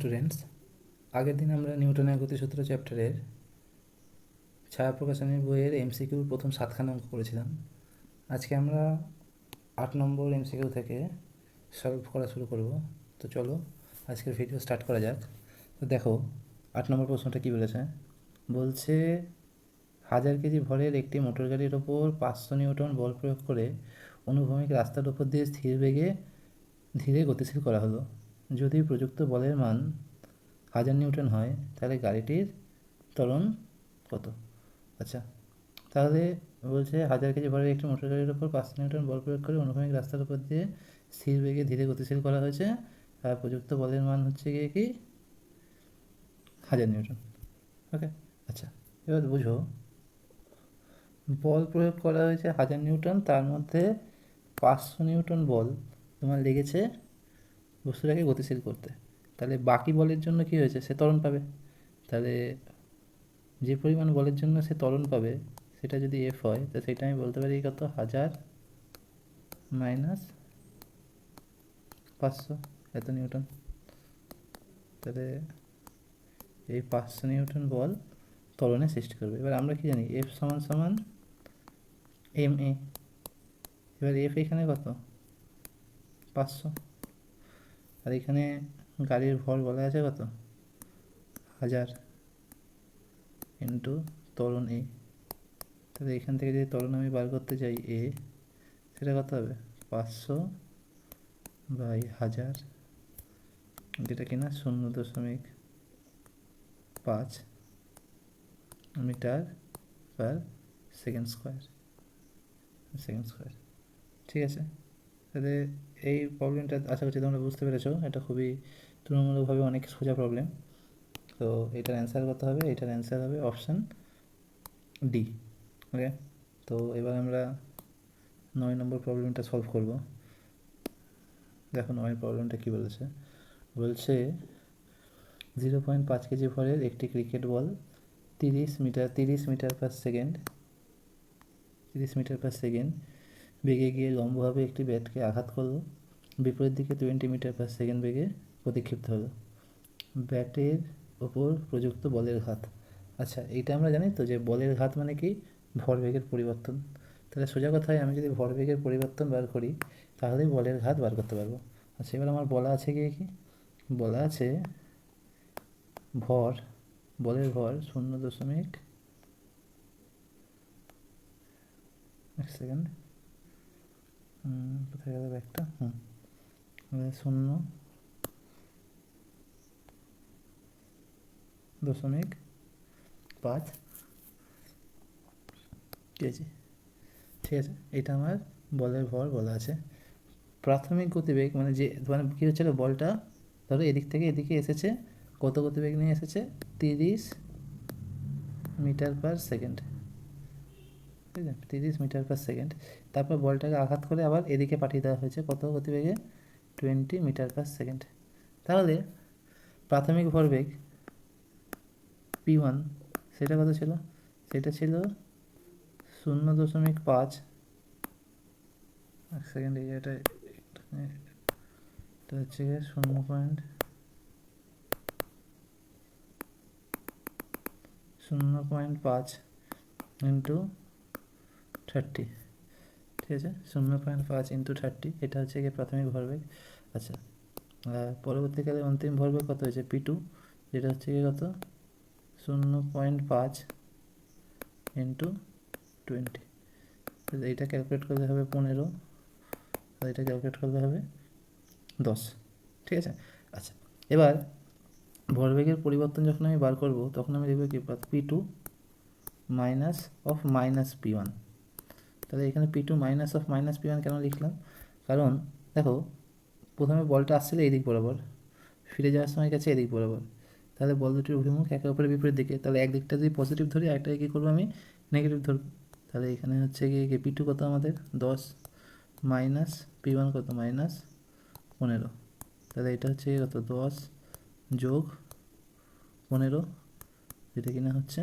Students, আগের দিন আমরা নিউটনের গতিসূত্র চ্যাপ্টারের ছায়া প্রকাশনের বইয়ের এমসিকিউর প্রথম 7খানা অঙ্ক করেছিলাম। আজকে আমরা 8 নম্বর এমসিকিউ থেকে সলভ করা শুরু করব। তো চলো আজকের ভিডিও স্টার্ট করা যাক। তো দেখো 8 নম্বর প্রশ্নটা কী বলেছে। বলছে 1000 কেজি ভরের একটি মোটর গাড়ির ওপর 500 নিউটন বল প্রয়োগ করে অনুভূমিক রাস্তার ওপর দিয়ে স্থির বেগে ধীরে গতিশীল করা হলো। যদি প্রযুক্ত বলের মান 1000 নিউটন হয় তাহলে গাড়িটির ত্বরণ কত? আচ্ছা, তাহলে বলছে 1000 কেজি ভরের একটি মোটর গাড়ির ওপর 500 নিউটন বল প্রয়োগ করে অনুভূমিক রাস্তার উপর দিয়ে স্থির বেগে ধীরে গতিশীল করা হয়েছে, আর প্রযুক্ত বলের মান হচ্ছে গিয়ে কি 1000 নিউটন। ওকে, আচ্ছা এবার বুঝো, বল প্রয়োগ করা হয়েছে 1000 নিউটন, তার মধ্যে 500 নিউটন বল তোমার লেগেছে বস্তুটাকে গতিশীল করতে। তাহলে বাকি বলের জন্য কি হয়েছে, সে ত্বরণ পাবে। তাহলে যে পরিমাণ বলের জন্য সে ত্বরণ পাবে সেটা যদি এফ হয়, তো সেটা আমি বলতে পারি কত, 1000 মাইনাস 500 এত নিউটন। তাহলে এই 500 নিউটন বল ত্বরণের সৃষ্টি করবে। এবার আমরা কি জানি, এফ সমান সমান এম এ। এবার এফ এখানে কত, 500, আর এখানে গাড়ির ভর বলা আছে কত, 1000 ইন্টু ত্বরণ এ। তাহলে এখান থেকে যদি ত্বরণ আমি বার করতে চাই এ, সেটা কত হবে, 500 বাই 1000, যেটা কিনা 0.5 মিটার পার সেকেন্ড স্কোয়ার। ঠিক আছে, তাহলে এই প্রবলেমটা আশা করছি তোমরা বুঝতে পেরেছো। এটা খুবই তুলনামূলকভাবে অনেক সোজা প্রবলেম। তো এটার অ্যান্সার কত হবে, এটার অ্যান্সার হবে অপশান ডি। ওকে, তো এবার আমরা 9 নম্বর প্রবলেমটা সলভ করব। দেখো 9 প্রবলেমটা কী বলেছে। বলছে 0.5 কেজি ভরের একটি cricket ball 30 metre per second বেগে গিয়ে লম্বভাবে একটি ব্যাটকে আঘাত করলো। বিপরীত দিকে 20 মিটার পার সেকেন্ড বেগে প্রতিক্ষিপ্ত হলো। ব্যাটের ওপর প্রযুক্ত বলের ঘাত। আচ্ছা, এইটা আমরা জানি তো যে বলের ঘাত মানে কি, ভরবেগের পরিবর্তন। তাহলে সোজা কথায় আমি যদি ভরবেগের পরিবর্তন বার করি তাহলেই বলের ঘাত বার করতে পারবো। আচ্ছা, এবার আমার বলা আছে গিয়ে কি, বলা আছে ভর, বলের ভর 0. এক সেকেন্ড, কোথায় গেল একটা, 0.5 কেজি। ঠিক আছে, এটা আমার বলের ভর বলা আছে। প্রাথমিক গতিবেগ মানে কী হচ্ছিল, বলটা ধরো এদিক থেকে এদিকে এসেছে, কত গতিবেগ নিয়ে এসেছে, 30 মিটার পার সেকেন্ড। ঠিক আছে, 30 মিটার পার সেকেন্ড। তারপর বলটাকে আঘাত করে আবার এদিকে পাঠিয়ে দেওয়া হয়েছে কত গতিবেগে, 20 মিটার পার সেকেন্ড। তাহলে প্রাথমিক ভরবেগ P1 সেটা কত ছিল, সেটা ছিল 0.5, এক সেকেন্ড, এই জায়গাটা এটা হচ্ছে 0.5 ইন্টু 30। ঠিক আছে, 0.5 ইন্টু 30, এটা হচ্ছে গিয়ে প্রাথমিক ভরবেগ। আচ্ছা, পরবর্তীকালে অন্তিম ভরবেগ কত হয়েছে, P2, যেটা হচ্ছে গিয়ে কত, 0.5 ইন্টু 20। তাহলে এইটা ক্যালকুলেট করলে হবে 15, আর এটা ক্যালকুলেট করলে হবে 10। ঠিক আছে, আচ্ছা এবার ভরবেগের পরিবর্তন যখন আমি বার করব তখন আমি দেখব কি, P2 minus of minus P1। তাহলে এখানে P2 minus of minus P1 কেন লিখলাম, কারণ দেখো প্রথমে বলটা আসছিল এই দিক বরাবর, ফিরে যাওয়ার সময় গেছে এদিক বরাবর। তাহলে বল দুটির অভিমুখ একে অপরের বিপরীত দিকে। তাহলে একদিকটা যদি পজিটিভ ধরি, আরেকটাকে কী করবো আমি, নেগেটিভ ধরবো। তাহলে এখানে হচ্ছে গিয়ে P2 কত আমাদের 10 মাইনাস P1 কত, মাইনাস 15। তাহলে এটা হচ্ছে কত, 10 যোগ 15, যেটা কিনা হচ্ছে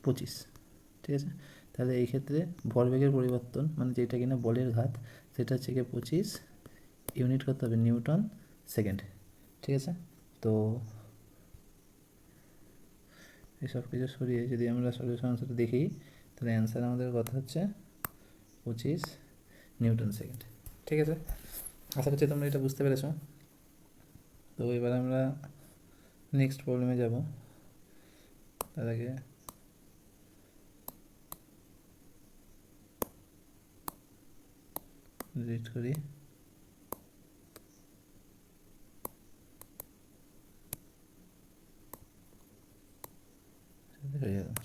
25। ঠিক আছে, তাহলে এই ক্ষেত্রে ভরবেগের পরিবর্তন মানে যেটা কিনা বলের ঘাত, সেটা হচ্ছে গিয়ে 25 ইউনিট করতে হবে নিউটন সেকেন্ড। ঠিক আছে, তো এসব কিছু সরিয়ে যদি আমরা সলিউশন আনসারটা দেখি, তাহলে অ্যান্সার আমাদের কথা হচ্ছে 25 নিউটন সেকেন্ড। ঠিক আছে, আশা করছি তোমরা এটা বুঝতে পেরেছো। তো এবার আমরা নেক্সট প্রবলেমে যাব। তার আগে রিড করি।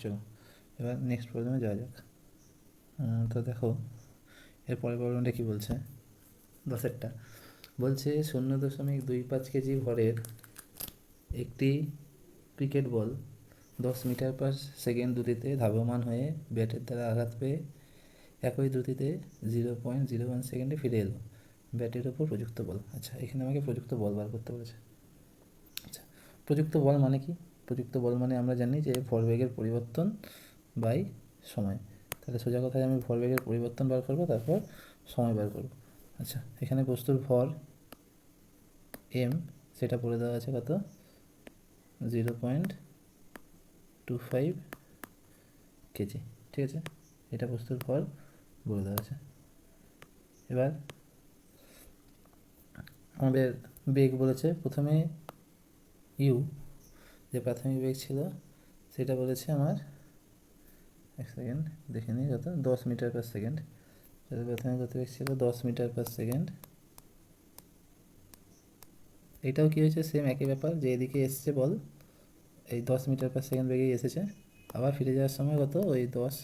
চলো এবার নেক্সট প্রবলেমে যাওয়া যাক। তো দেখো এরপরের প্রবলেমটা কী বলছে, 10-এরটা বলছে 0.25 কেজি ভরের একটি ক্রিকেট বল 10 মিটার/সেকেন্ড দ্রুতিতে ধাবমান হয়ে ব্যাটের দ্বারা আঘাত পেয়ে একই দ্রুতিতে 0.01 সেকেন্ডে ফিরে এলো ব্যাটের ওপর প্রযুক্ত বল। আচ্ছা, এখানে আমাকে প্রযুক্ত বল বার করতে বলেছে। আচ্ছা, প্রযুক্ত বল মানে কি? প্রযুক্ত বল মানে আমরা জানি যে ভরবেগের পরিবর্তন বাই সময়। তাহলে সোজা কথায় আমি ভরবেগের পরিবর্তন বার করবো, তারপর সময় বার করবো। আচ্ছা, এখানে বস্তুর ভর এম, সেটা বলে দেওয়া আছে কত, 0.25 কেজি। ঠিক আছে, এটা বস্তুর ভর বলে দেওয়া আছে। এবার আমাদের বেগ বলেছে, প্রথমে ইউ যে প্রাথমিক বেগ ছিল সেটা বলেছে আমার, এক সেকেন্ড দেখে নিই, কত, 10 মিটার/সেকেন্ড। তাহলে প্রাথমিক গতিবেগ ছিল 10 মিটার/সেকেন্ড। এটাও কী হয়েছে, সেম একই ব্যাপার, যে এদিকে এসছে বল এই 10 মিটার/সেকেন্ড বেগেই এসেছে, আবার ফিরে যাওয়ার সময় কত, ওই 10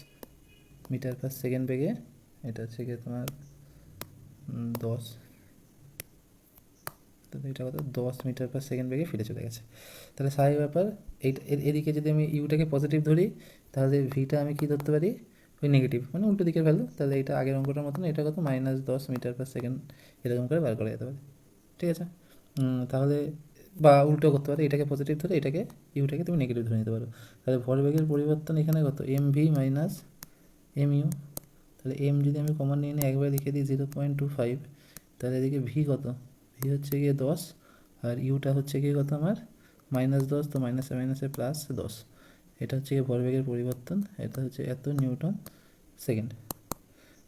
মিটার/সেকেন্ড বেগে, এটা হচ্ছে গিয়ে তোমার 10, তাহলে এটা কত, 10 মিটার/সেকেন্ড বেগে ফিরে চলে গেছে। তাহলে স্বাভাবিক ব্যাপার, এইটা এদিকে যদি আমি ইউটাকে পজিটিভ ধরি, তাহলে ভিটা আমি কী ধরতে পারি, ওই নেগেটিভ, মানে উল্টো দিকের ভ্যালু। তাহলে এটা আগের অঙ্কটার মতন, এটা কত, -10 মিটার/সেকেন্ড এরকম করে বার করা যেতে পারে। ঠিক আছে, তাহলে বা উল্টো করতে পারো, এটাকে পজিটিভ ধরে এটাকে ইউটাকে তুমি নেগেটিভ ধরে নিতে পারো। তাহলে ভরবেগের পরিবর্তন এখানে কত, এমভি মাইনাস এমইউ। তাহলে এম যদি আমি কমন নিয়ে নিই, একবার লিখে দিই 0.25, তাহলে এদিকে ভি কত, ভি হচ্ছে গিয়ে 10, আর ইউটা হচ্ছে গিয়ে কত আমার, -10, তো মাইনাসে মাইনাসে +10। এটা হচ্ছে গিয়ে ভরবেগের পরিবর্তন, এটা হচ্ছে এত নিউটন সেকেন্ড।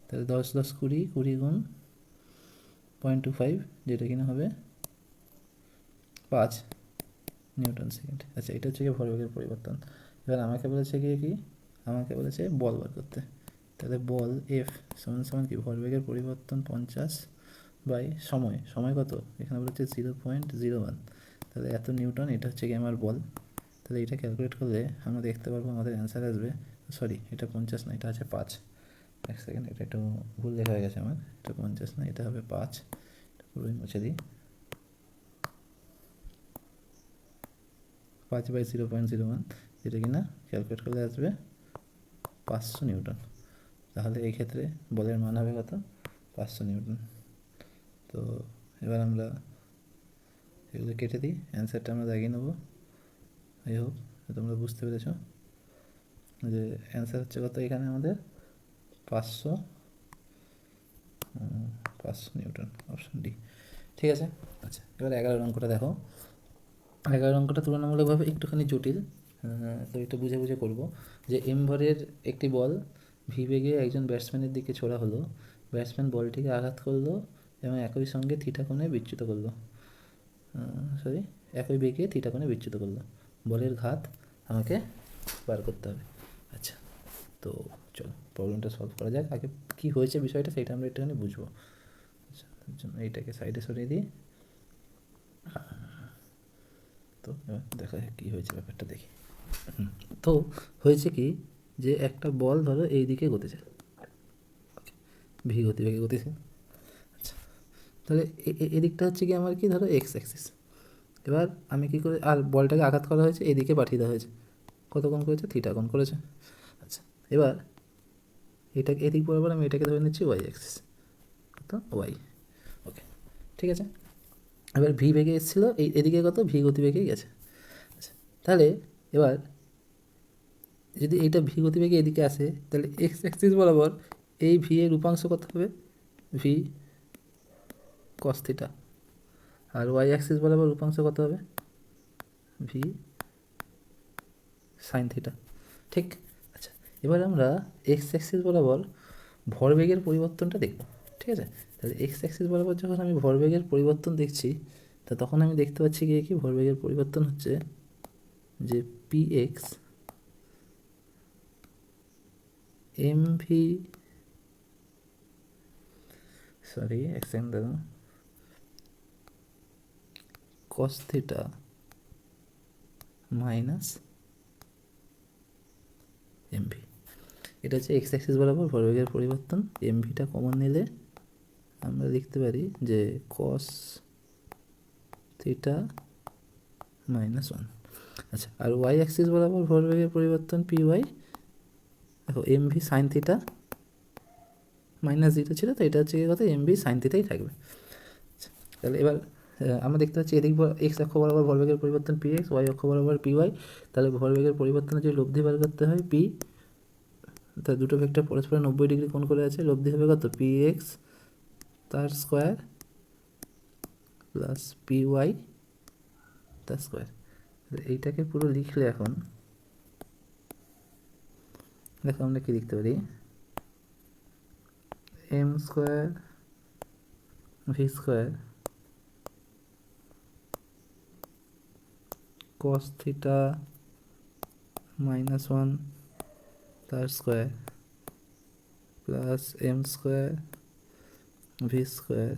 তাহলে 10 10 20, 20 গুণ 0.25, যেটা কিনা হবে 5 নিউটন সেকেন্ড। আচ্ছা, এটা হচ্ছে গিয়ে ভরবেগের পরিবর্তন। এবার আমাকে বলেছে গিয়ে কি, আমাকে বলেছে বল বার করতে। তাহলে বল এফ সমান সমান কি, ভরবেগের পরিবর্তন 50 বাই সময়, সময় কত, এখানে বলেছে 0.01, তাহলে এত নিউটন, এটা হচ্ছে কি আমার বল। তাহলে এটা ক্যালকুলেট করলে আমরা দেখতে পারবো আমাদের অ্যান্সার আসবে, সরি এটা 50 না, এটা আছে 5। এক সেকেন্ড, এটা একটু ভুল লেখা হয়ে গেছে আমার, এটা 50 না, এটা হবে 5, পুরোই মুছে দিই। 5/0.01, যেটা কিনা ক্যালকুলেট করলে আসবে 500 নিউটন। তাহলে এই ক্ষেত্রে বলের মান হবে কত, 500 নিউটন। তো এবার আমরা এগুলো কেটে দিই, অ্যান্সারটা আমরা দাগিয়ে নেবো। আই হোপ তোমরা বুঝতে পেরেছ যে অ্যান্সার হচ্ছে কত এখানে আমাদের 500 নিউটন, অপশন ডি। ঠিক আছে, আচ্ছা এবার 11 অঙ্কটা দেখো। 11 অঙ্কটা তুলনামূলকভাবে একটুখানি জটিল, তো এটা বুঝে বুঝে করবো। যে এম ভরের একটি বল ভি বেগে একজন ব্যাটসম্যানের দিকে ছোড়া হলো, ব্যাটসম্যান বলটিকে আঘাত করলো এবং একই সঙ্গে থিটা কোণে বিচ্যুত করলো, একই বেগে থিটা কোণে বিচ্যুত করলো। বলের ঘাত আমাকে বার করতে হবে। আচ্ছা, তো চলো প্রবলেমটা সলভ করা যাক। আগে কী হয়েছে বিষয়টা সেটা আমরা একটুখানি বুঝবো। আচ্ছা, তার জন্য এইটাকে সাইডে সরিয়ে দিই। তো এবার দেখা যাক কী হয়েছে, ব্যাপারটা দেখি। তো হয়েছে কি, যে একটা বল ধরো এই দিকে গতিছে, ভি গতিবেগে গতিছে। আচ্ছা, তাহলে এদিকটা হচ্ছে কি আমার কি, ধরো এক্স অ্যাক্সিস। এবার আমি কী করে, আর বলটাকে আঘাত করা হয়েছে, এদিকে পাঠিয়ে দেওয়া হয়েছে, কত কোণ করেছে, থিটা কোণ করেছে। আচ্ছা, এবার এটাকে এদিক বরাবর আমি এটাকে ধরে নিচ্ছি ওয়াই অ্যাক্সিস, কত ওয়াই। ওকে, ঠিক আছে। এবার ভি বেগে এসেছিলো এদিকে কত, ভি গতিবেগেই গেছে। আচ্ছা, তাহলে এবার যদি এইটা ভি গতিবেগে এদিকে আসে, তাহলে এক্স অ্যাক্সিস বরাবর এই ভি এর উপাংশ কত হবে, ভি কস থিটা, আর ওয়াই অ্যাক্সিস বরাবর উপাংশ কত হবে, ভি সাইন থিটা, ঠিক। আচ্ছা, এবার আমরা এক্স অ্যাক্সিস বরাবর ভরবেগের পরিবর্তনটা দেখব, ঠিক আছে। তাহলে এক্স অ্যাক্সিস বরাবর যখন আমি ভরবেগের পরিবর্তন দেখছি, তা তখন আমি দেখতে পাচ্ছি কি ভরবেগের পরিবর্তন হচ্ছে যে P X M V, sorry এক সেকেন্ড দাদা, cos theta minus M V. এটা হচ্ছে এক্স অ্যাক্সিস বরাবর ভরবেগের পরিবর্তন। এম ভিটা কমন নিলে আমরা লিখতে পারি যে কস থিটা মাইনাস ওয়ান। আচ্ছা, আর ওয়াই অ্যাক্সিস বরাবর ভরবেগের পরিবর্তন পি ওয়াই, দেখো M V sine theta minus zero ছিল, তো এটা হচ্ছে কি কথা, এম ভি সাইন থিটাই থাকবে। তাহলে এবার আমরা দেখতে পাচ্ছি এদিক এক্স অক্ষ বরাবর ভরবেগের পরিবর্তন পি এক্স, ওয়াই অক্ষ বরাবর পি ওয়াই। তাহলে ভরবেগের পরিবর্তনে যে লব্ধি বার করতে হয় পি, তার দুটো ভেক্টর পরস্পর 90 ডিগ্রি কোণ করে আছে, লব্ধি হবে কত, পি এক্স তার স্কোয়ার প্লাস পি ওয়াই তার স্কোয়ার। এইটাকে পুরো লিখলে এখন দেখো আমরা কি লিখতে পারি, M square V square cos theta minus one তার square plus M square V square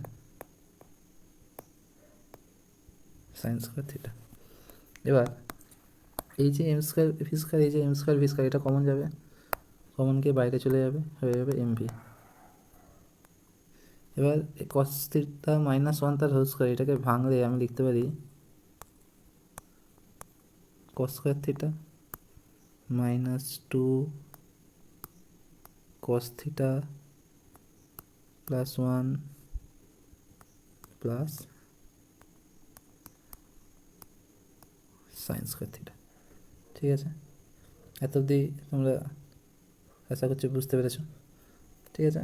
sine square theta. এবার এই যে এম স্কোয়ার ভি স্কোয়ার, এই যে এম স্কোয়ার ভি স্কোয়ার, এটা কমন যাবে, কমন গিয়ে বাইরে চলে যাবে, হয়ে যাবে এম ভি। এবার কস থিটা মাইনাস ওয়ান তার হোল স্কোয়ার, এটাকে ভাঙলে আমি লিখতে পারি cos square theta minus two cos theta plus one plus sine square theta. ঠিক আছে, এত অবধি তোমরা আশা করছি বুঝতে পেরেছ, ঠিক আছে।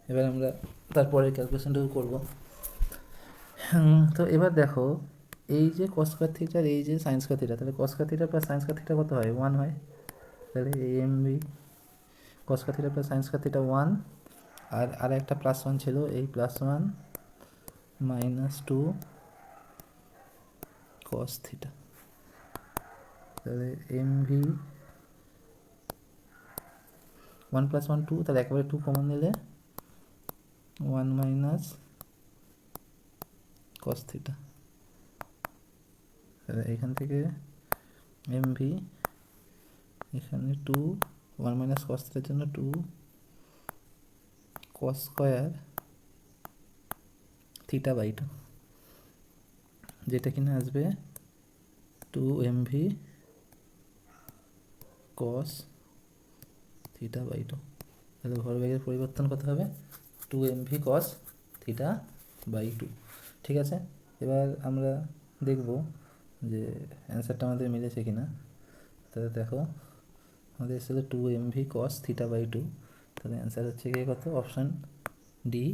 এবার আমরা তারপরে ক্যালকুলেশনটাও করবো। তো এবার দেখো, এই যে কস স্কোয়ার থিটা আর এই যে সাইন স্কোয়ার থিটা, তাহলে cos square theta plus sine square theta কত হয়, ওয়ান হয়। তাহলে M V cos square theta plus sine square theta one, আর একটা প্লাস ওয়ান ছিল, এই plus one minus two cos theta. তাহলে M V one plus one two, তাহলে একেবারে টু কমন নিলে ওয়ান মাইনাস কস থিটা। তাহলে এখান থেকে এম ভি এখানে টু, ওয়ান মাইনাস কস থিটার জন্য two cos square theta by two, যেটা কিনা আসবে two M V cos theta by two. তাহলে ভরবেগের পরিবর্তন কত হবে, two M V cos theta by two. ঠিক আছে, এবার আমরা দেখব যে অ্যান্সারটা আমাদের মিলেছে কিনা। তাহলে দেখো আমাদের এসেছিল two M V cos theta by two, তাহলে অ্যান্সার হচ্ছে গিয়ে কত, option D,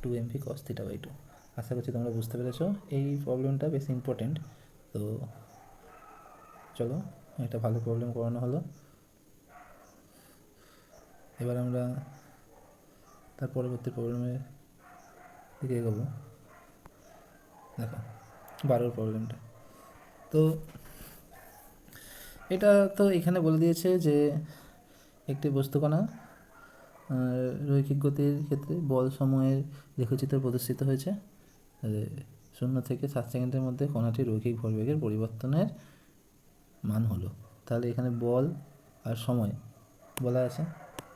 two M V cos theta by two. আশা করছি তোমরা বুঝতে পেরেছো, এই প্রবলেমটা বেশ ইম্পর্টেন্ট। তো চলো, একটা ভালো প্রবলেম করানো হলো। এবার আমরা তার পরবর্তী প্রবলেমের দিকে এগোবো। দেখো 12 প্রবলেমটা, তো এটা তো এখানে বলে দিয়েছে যে একটি বস্তুকণা রৈখিক গতির ক্ষেত্রে বল সময়ের লেখচিত্র প্রদর্শিত হয়েছে। 0 থেকে 7 সেকেন্ডের মধ্যে কণাটির রৈখিক ভরবেগের পরিবর্তনের মান হলো। তাহলে এখানে বল আর সময় বলা আছে।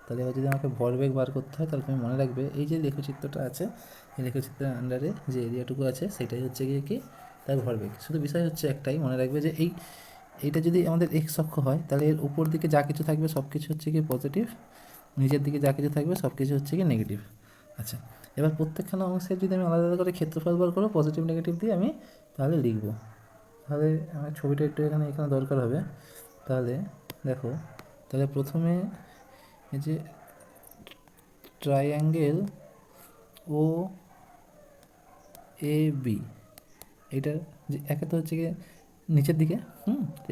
তাহলে এবার যদি আমাকে ভরবেগ বার করতে হয়, তাহলে তুমি মনে রাখবে এই যে লেখচিত্রটা আছে, এই লেখচিত্রের আন্ডারে যে এরিয়াটুকু আছে সেটাই হচ্ছে গিয়ে কি, তার ভরবেগ। শুধু বিষয় হচ্ছে একটাই, মনে রাখবে যে এইটা যদি আমাদের এক্স অক্ষ হয়, তাহলে এর উপর দিকে যা কিছু থাকবে সব কিছু হচ্ছে কি পজিটিভ, নিচের দিকে যা কিছু থাকবে সব কিছু হচ্ছে কি নেগেটিভ। আচ্ছা, এবার প্রত্যেকখানা অংশের যদি আমি আলাদা আলাদা করে ক্ষেত্রফল বার করবো পজিটিভ নেগেটিভ দিয়ে আমি তাহলে লিখবো। তাহলে আমার ছবিটা একটু এখানে দরকার হবে। তাহলে দেখো, তাহলে প্রথমে এই যে ট্রাইঅ্যাঙ্গেল ও এ বি, এটার যে একে তো হচ্ছে গিয়ে নিচের দিকে।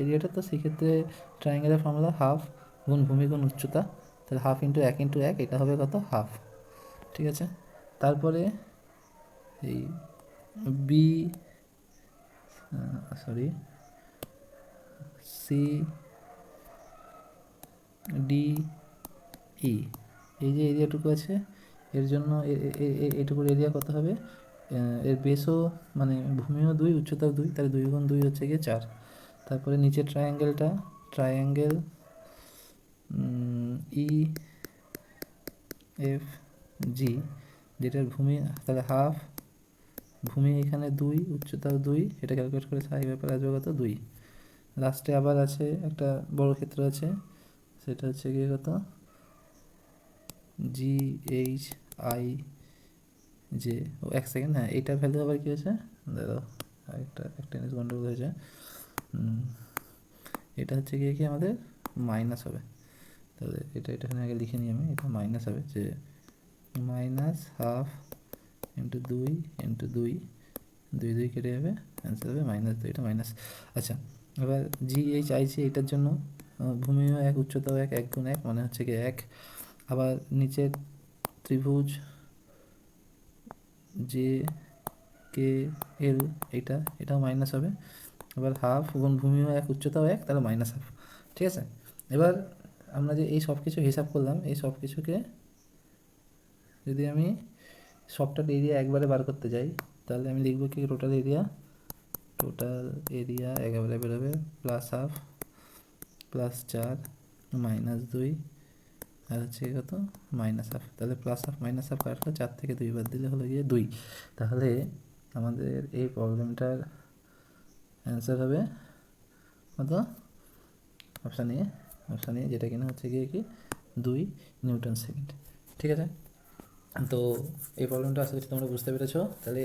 এরিয়াটা তো সেক্ষেত্রে ট্রায়াঙ্গেলের ফর্মুলা হাফ গুণ ভূমি গুণ উচ্চতা, তাহলে হাফ ইন্টু এক এটা হবে কত, হাফ। ঠিক আছে, তারপরে এই B sorry C D E, এই যে এরিয়াটুকু আছে এর জন্য এইটুকুর এরিয়া কত হবে, এর বেসও মানে ভূমিও 2 উচ্চতাও 2, তাহলে 2 গুণ 2 হচ্ছে গিয়ে 4। তারপরে নিচের ট্রায়াঙ্গেলটা ট্রায়াঙ্গেল ই এফ জি, যেটার ভূমি তাহলে হাফ, ভূমি এখানে 2 উচ্চতাও 2, এটা ক্যালকুলেট করে সাই ব্যাপার আসবে কত 2। লাস্টে আবার আছে একটা বড় ক্ষেত্র আছে, সেটা হচ্ছে গিয়ে কত জি এইচ আই যে, ও এক সেকেন্ড, হ্যাঁ এইটার ভ্যালু আবার কী হয়েছে, দাঁড়াও একটা জিনিস গন্ডগোল হয়েছে। এটা হচ্ছে গিয়ে কি আমাদের মাইনাস হবে, তাহলে এটা এখানে আগে লিখে নিই আমি, এটা মাইনাস হবে যে মাইনাস হাফ ইন্টু 2 ইন্টু 2, 2 2 কেটে যাবে, অ্যান্সার হবে -2, এটা মাইনাস। আচ্ছা, এবার জি এইচ আইছি এটার জন্য ভূমিও 1 উচ্চতাও 1, 1 গুণ 1 মানে হচ্ছে কি 1। আবার নিচের ত্রিভুজ জে কে এল এটাও মাইনাস হবে। এবার হাফ গুণ ভূমিও 1 উচ্চতাও 1, তাহলে মাইনাস হাফ। ঠিক আছে, এবার আমরা যে এই সব কিছু হিসাব করলাম, এই সব কিছুকে যদি আমি সবটার এরিয়া একবারে বার করতে যাই, তাহলে আমি লিখবো কি টোটাল এরিয়া একেবারে বেরোবে প্লাস হাফ প্লাস 4 -2 আর হচ্ছে কত মাইনাস হাফ, তাহলে প্লাস হাফ মাইনাস হাফ কাটলে 4 থেকে 2 বাদ দিলে হলো গিয়ে 2। তাহলে আমাদের এই প্রবলেমটার অ্যান্সার হবে কত, অপশান এ যেটা কিনা হচ্ছে গিয়ে কি 2 নিউটন সেকেন্ড। ঠিক আছে, তো এই প্রবলেমটা আশা করছি তোমরা বুঝতে পেরেছো। তাহলে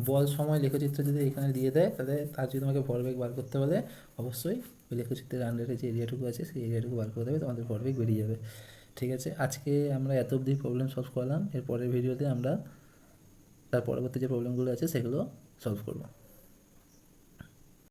বল সময় লেখচিত্র যদি এখানে দিয়ে দেয়, তাহলে তার যদি তোমাকে ভরবেগ বার করতে বলে, অবশ্যই ওই লেখচিত্রের আন্ডারে যে এরিয়াটুকু আছে সেই এরিয়াটুকু বার করে দেবে, তোমাদের ভরবেগ বেরিয়ে যাবে। ঠিক আছে, আজকে আমরা এত অবধি প্রবলেম সলভ করলাম, এর পরের ভিডিওতে আমরা তার পরবর্তী যে প্রবলেমগুলো আছে সেগুলো সলভ করবো।